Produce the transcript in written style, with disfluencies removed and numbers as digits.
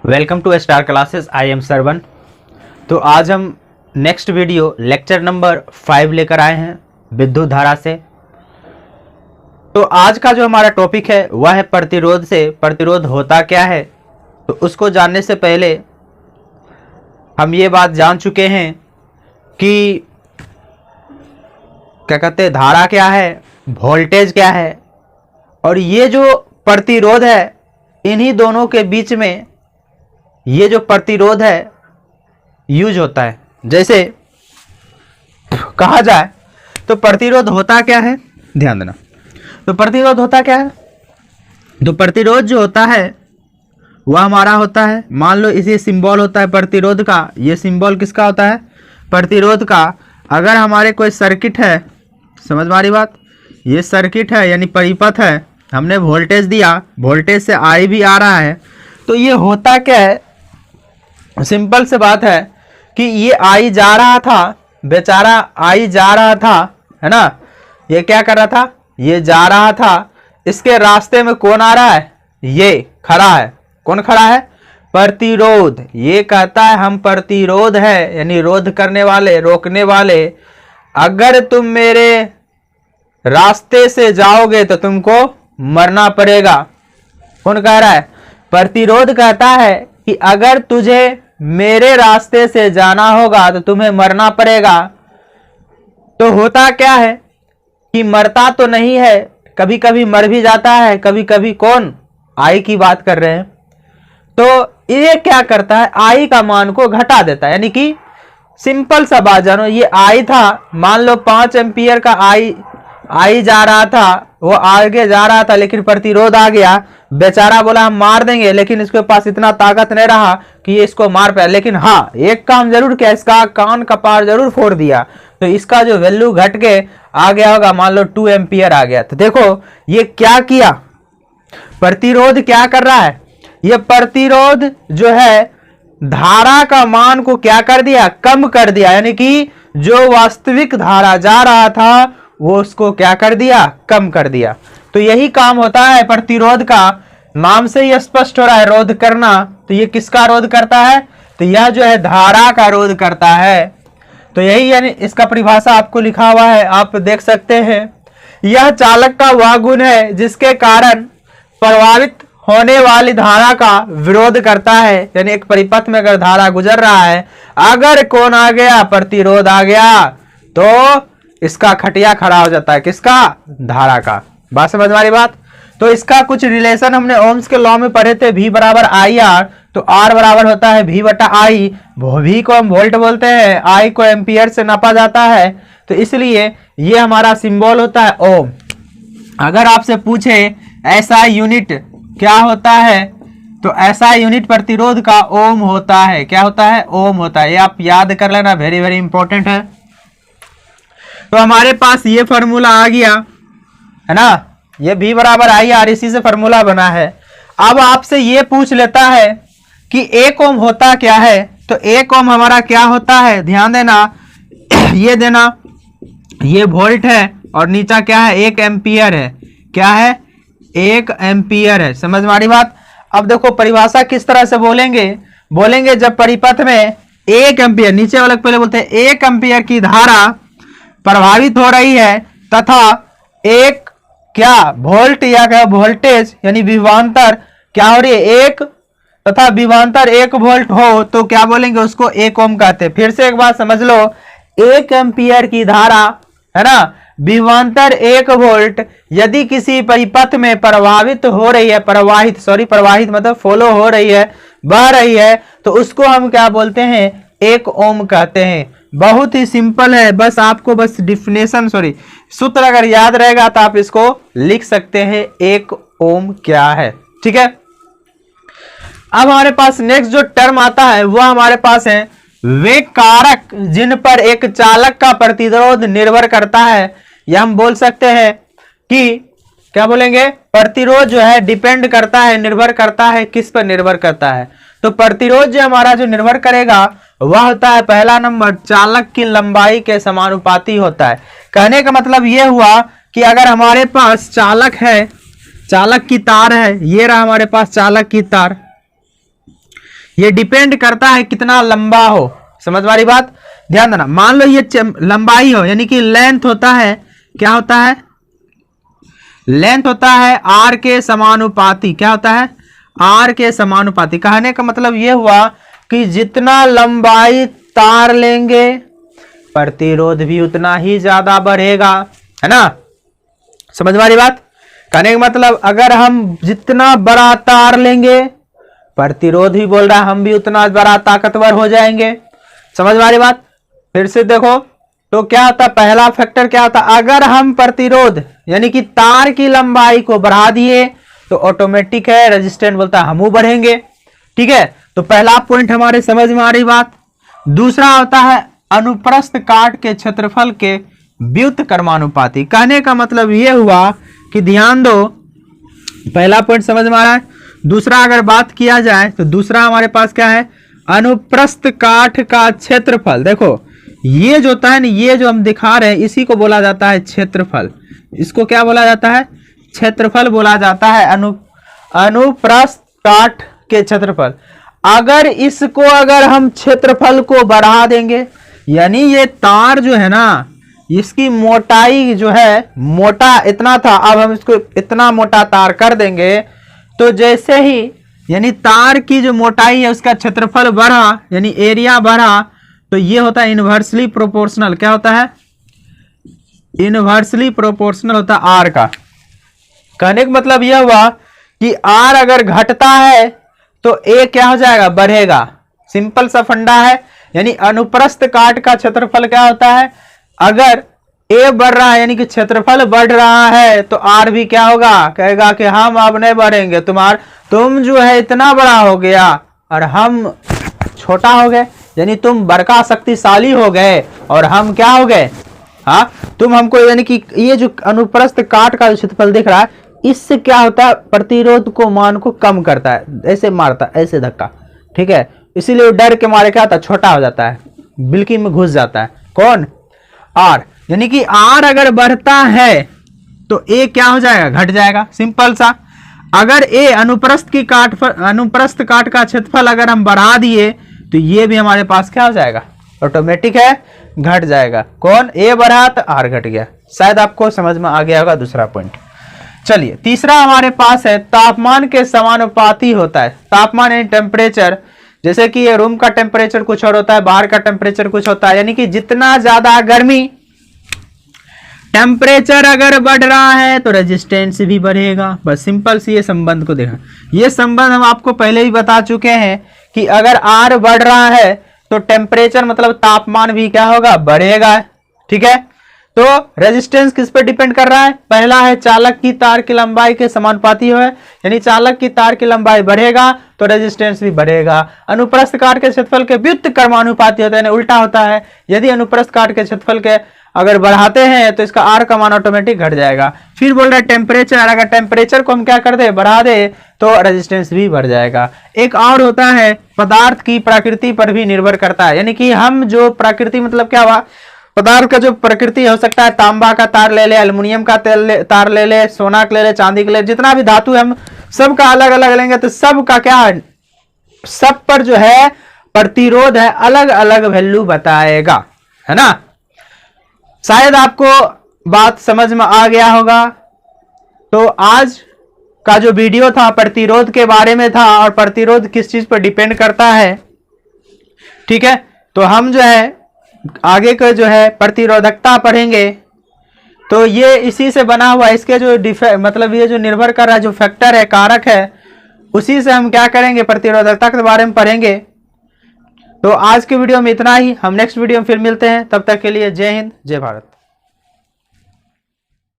Welcome to star classes. I am Sarvan. तो आज हम नेक्स्ट वीडियो लेक्चर नंबर 5 लेकर आए हैं विद्युत धारा से। तो आज का जो हमारा टॉपिक है वह है प्रतिरोध से प्रतिरोध होता क्या है। तो उसको जानने से पहले हम ये बात जान चुके हैं कि क्या कहते हैं, धारा क्या है, वोल्टेज क्या है, और ये जो प्रतिरोध है, इन्हीं दोनों के बीच में ये जो प्रतिरोध है यूज होता है। जैसे कहा जाए तो प्रतिरोध होता क्या है, ध्यान देना। तो प्रतिरोध होता क्या है, तो प्रतिरोध जो होता है वह हमारा होता है, मान लो इसे सिंबल होता है प्रतिरोध का। ये सिंबल किसका होता है, प्रतिरोध का। अगर हमारे कोई सर्किट है, समझ में आ रही बात, ये सर्किट है यानी परिपथ है, हमने वोल्टेज दिया, वोल्टेज से आई भी आ रहा है, तो ये होता क्या है, सिंपल से बात है कि ये आई जा रहा था, बेचारा आई जा रहा था, है ना, ये क्या कर रहा था, ये जा रहा था, इसके रास्ते में कौन आ रहा है, ये खड़ा है। कौन खड़ा है, प्रतिरोध। ये कहता है हम प्रतिरोध है यानी रोध करने वाले, रोकने वाले। अगर तुम मेरे रास्ते से जाओगे तो तुमको मरना पड़ेगा। कौन कह रहा है, प्रतिरोध कहता है कि अगर तुझे मेरे रास्ते से जाना होगा तो तुम्हें मरना पड़ेगा। तो होता क्या है कि मरता तो नहीं है, कभी कभी मर भी जाता है, कभी कभी। कौन, आई की बात कर रहे हैं। तो ये क्या करता है, आई का मान को घटा देता है। यानी कि सिंपल सा बात जानो, ये आई था, मान लो 5 एम्पियर का आई जा रहा था, वो आगे जा रहा था, लेकिन प्रतिरोध आ गया, बेचारा बोला हम मार देंगे, लेकिन इसके पास इतना ताकत नहीं रहा कि ये इसको मार पाए। लेकिन हाँ, एक काम जरूर किया, इसका कान कपार जरूर फोड़ दिया, तो इसका जो वैल्यू घट के आ गया होगा, मान लो 2 एम्पियर आ गया। तो देखो ये क्या किया, प्रतिरोध क्या कर रहा है, ये प्रतिरोध जो है धारा का मान को क्या कर दिया, कम कर दिया। यानी कि जो वास्तविक धारा जा रहा था वो उसको क्या कर दिया, कम कर दिया। तो यही काम होता है प्रतिरोध का। नाम से ही स्पष्ट हो रहा है, रोध करना। तो ये किसका रोध करता है, तो यह जो है धारा का रोध करता है। तो यही यानी इसका परिभाषा आपको लिखा हुआ है, आप देख सकते हैं। यह चालक का वह गुण है जिसके कारण प्रभावित होने वाली धारा का विरोध करता है। यानी एक परिपथ में अगर धारा गुजर रहा है, अगर कौन आ गया, प्रतिरोध आ गया, तो इसका खटिया खड़ा हो जाता है, किसका, धारा का। बात समझ वाली बात। तो इसका कुछ रिलेशन हमने ओम्स के लॉ में पढ़े थे, V बराबर आई आर। तो R बराबर होता है V बटा आई। V को हम वोल्ट बोलते हैं, I को एम्पियर से नापा जाता है, तो इसलिए ये हमारा सिंबल होता है ओम। अगर आपसे पूछे ऐसा यूनिट क्या होता है, तो ऐसा यूनिट प्रतिरोध का ओम होता है। क्या होता है, ओम होता है। ये आप याद कर लेना, वेरी वेरी इंपॉर्टेंट है। तो हमारे पास ये फॉर्मूला आ गया है ना, ये V बराबर आई आर, इसी से फॉर्मूला बना है। अब आपसे ये पूछ लेता है कि 1 ओम होता क्या है। तो 1 ओम हमारा क्या होता है, ध्यान देना, ये देना, ये वोल्ट है और नीचा क्या है, 1 एम्पियर है। क्या है, 1 एम्पियर है। समझ में आ रही बात। अब देखो परिभाषा किस तरह से बोलेंगे जब परिपथ में 1 एम्पियर, नीचे वाले पहले बोलते हैं 1 एम्पियर की धारा प्रभावित हो रही है तथा एक क्या वोल्ट या क्या वोल्टेज यानी विभवांतर क्या हो रही है, 1 तथा विभवांतर 1 वोल्ट हो, तो क्या बोलेंगे, उसको 1 ओम कहते हैं। फिर से एक बात समझ लो, 1 एम्पियर की धारा है ना, विभवांतर 1 वोल्ट, यदि किसी परिपथ में प्रभावित हो रही है, प्रवाहित मतलब फॉलो हो रही है, बह रही है, तो उसको हम क्या बोलते हैं, 1 ओम कहते हैं। बहुत ही सिंपल है, बस आपको बस डिफिनेशन सूत्र अगर याद रहेगा तो आप इसको लिख सकते हैं, 1 ओम क्या है। ठीक है। अब हमारे पास नेक्स्ट जो टर्म आता है वह हमारे पास है वे कारक जिन पर एक चालक का प्रतिरोध निर्भर करता है। यह हम बोल सकते हैं कि क्या बोलेंगे, प्रतिरोध जो है डिपेंड करता है, निर्भर करता है, किस पर निर्भर करता है। तो प्रतिरोध जो हमारा जो निर्भर करेगा वह होता है, पहला नंबर, चालक की लंबाई के समानुपाती होता है। कहने का मतलब यह हुआ कि अगर हमारे पास चालक है, चालक की तार है, ये रहा हमारे पास चालक की तार, ये डिपेंड करता है कितना लंबा हो। समझ वाली बात, ध्यान देना। मान लो ये लंबाई हो, यानी कि लेंथ होता है, क्या होता है, लेंथ होता है आर के समानुपाती। क्या होता है, आर के समानुपाती। कहने का मतलब ये हुआ कि जितना लंबाई तार लेंगे प्रतिरोध भी उतना ही ज्यादा बढ़ेगा, है ना। समझ वाली बात। कहने का मतलब अगर हम जितना बड़ा तार लेंगे, प्रतिरोध भी बोल रहा है हम भी उतना बड़ा ताकतवर हो जाएंगे। समझ वाली बात। फिर से देखो तो क्या होता, पहला फैक्टर क्या होता, अगर हम प्रतिरोध यानी कि तार की लंबाई को बढ़ा दिए तो ऑटोमेटिक है रेजिस्टेंस बोलता है हम बढ़ेंगे। ठीक है, तो पहला पॉइंट हमारे समझ में आ रही बात। दूसरा होता है अनुप्रस्थ काट के क्षेत्रफल के व्युत्क्रमानुपाती। कहने का मतलब यह हुआ कि ध्यान दो, पहला पॉइंट समझ में आ रहा है। दूसरा अगर बात किया जाए तो दूसरा हमारे पास क्या है, अनुप्रस्थ काट का क्षेत्रफल। देखो ये जो होता है ना, ये जो हम दिखा रहे हैं इसी को बोला जाता है क्षेत्रफल। इसको क्या बोला जाता है, क्षेत्रफल बोला जाता है। अनुप्रस्थ काट के क्षेत्रफल। अगर इसको अगर हम क्षेत्रफल को बढ़ा देंगे, यानी ये तार जो है ना, इसकी मोटाई जो है, मोटा इतना था, अब हम इसको इतना मोटा तार कर देंगे तो जैसे ही यानी तार की जो मोटाई है उसका क्षेत्रफल बढ़ा, यानी एरिया बढ़ा, तो ये होता है इनवर्सली प्रोपोर्शनल। क्या होता है, इनवर्सली प्रोपोर्शनल होता है आर का। कहने का मतलब यह हुआ कि आर अगर घटता है तो ए क्या हो जाएगा, बढ़ेगा। सिंपल सा फंडा है। यानी अनुप्रस्थ काट का क्षेत्रफल क्या होता है, अगर ए बढ़ रहा है यानी कि क्षेत्रफल बढ़ रहा है तो आर भी क्या होगा, कहेगा कि हम अब नहीं बढ़ेंगे, तुम जो है इतना बड़ा हो गया और हम छोटा हो गए, यानी तुम बड़का शक्तिशाली हो गए और हम क्या हो गए, हाँ तुम हमको, यानी कि ये जो अनुप्रस्थ काट का क्षेत्रफल दिख रहा है इससे क्या होता है, प्रतिरोध को मान को कम करता है, ऐसे मारता है, ऐसे धक्का। ठीक है, इसीलिए डर के मारे क्या होता है, छोटा हो जाता है, बिल्की में घुस जाता है। कौन, आर। यानी कि आर अगर बढ़ता है तो ए क्या हो जाएगा, घट जाएगा। सिंपल सा। अगर ए अनुप्रस्थ काट का क्षेत्रफल अगर हम बढ़ा दिए तो ये भी हमारे पास क्या हो जाएगा, ऑटोमेटिक है घट जाएगा। कौन, ए बढ़ा तो आर घट गया। शायद आपको समझ में आ गया होगा दूसरा पॉइंट। चलिए तीसरा हमारे पास है तापमान के समानुपाती होता है। तापमान यानी टेम्परेचर, जैसे कि ये रूम का टेम्परेचर कुछ और होता है, बाहर का टेम्परेचर कुछ होता है। यानी कि जितना ज्यादा गर्मी टेम्परेचर अगर बढ़ रहा है तो रेजिस्टेंस भी बढ़ेगा। बस सिंपल सी ये संबंध को देखा। ये संबंध हम आपको पहले ही बता चुके हैं कि अगर आर बढ़ रहा है तो टेम्परेचर मतलब तापमान भी क्या होगा, बढ़ेगा। ठीक है, तो रेजिस्टेंस किस पर डिपेंड कर रहा है, पहला है चालक की तार की लंबाई के समानुपाती है, यानी चालक की तार की लंबाई बढ़ेगा तो रेजिस्टेंस भी बढ़ेगा। अनुप्रस्थ काट के क्षेत्रफल के व्युत्क्रमानुपाती होता है, यानी उल्टा होता है। यदि अनुप्रस्थ काट के क्षेत्रफल के अगर बढ़ाते हैं तो इसका आर का मान ऑटोमेटिक घट जाएगा। फिर बोल रहा है टेम्परेचर, अगर टेम्परेचर को हम क्या कर दे, बढ़ा दे तो रेजिस्टेंस भी बढ़ जाएगा। एक और होता है पदार्थ की प्रकृति पर भी निर्भर करता है। यानी कि हम जो प्रकृति मतलब क्या हुआ, पदार्थ का जो प्रकृति हो सकता है, तांबा का तार ले ले, एल्युमिनियम का तार ले ले, सोना का ले ले, चांदी का ले, जितना भी धातु है हम सबका अलग अलग लेंगे तो सबका क्या है, सब पर जो है प्रतिरोध है अलग अलग वैल्यू बताएगा, है ना। शायद आपको बात समझ में आ गया होगा। तो आज का जो वीडियो था प्रतिरोध के बारे में था और प्रतिरोध किस चीज पर डिपेंड करता है। ठीक है, तो हम जो है आगे का जो है प्रतिरोधकता पढ़ेंगे। तो ये इसी से बना हुआ, इसके जो मतलब ये जो निर्भर कर रहा है, जो फैक्टर है, कारक है, उसी से हम क्या करेंगे, प्रतिरोधकता के बारे में पढ़ेंगे। तो आज के वीडियो में इतना ही। हम नेक्स्ट वीडियो में फिर मिलते हैं। तब तक के लिए जय हिंद, जय भारत।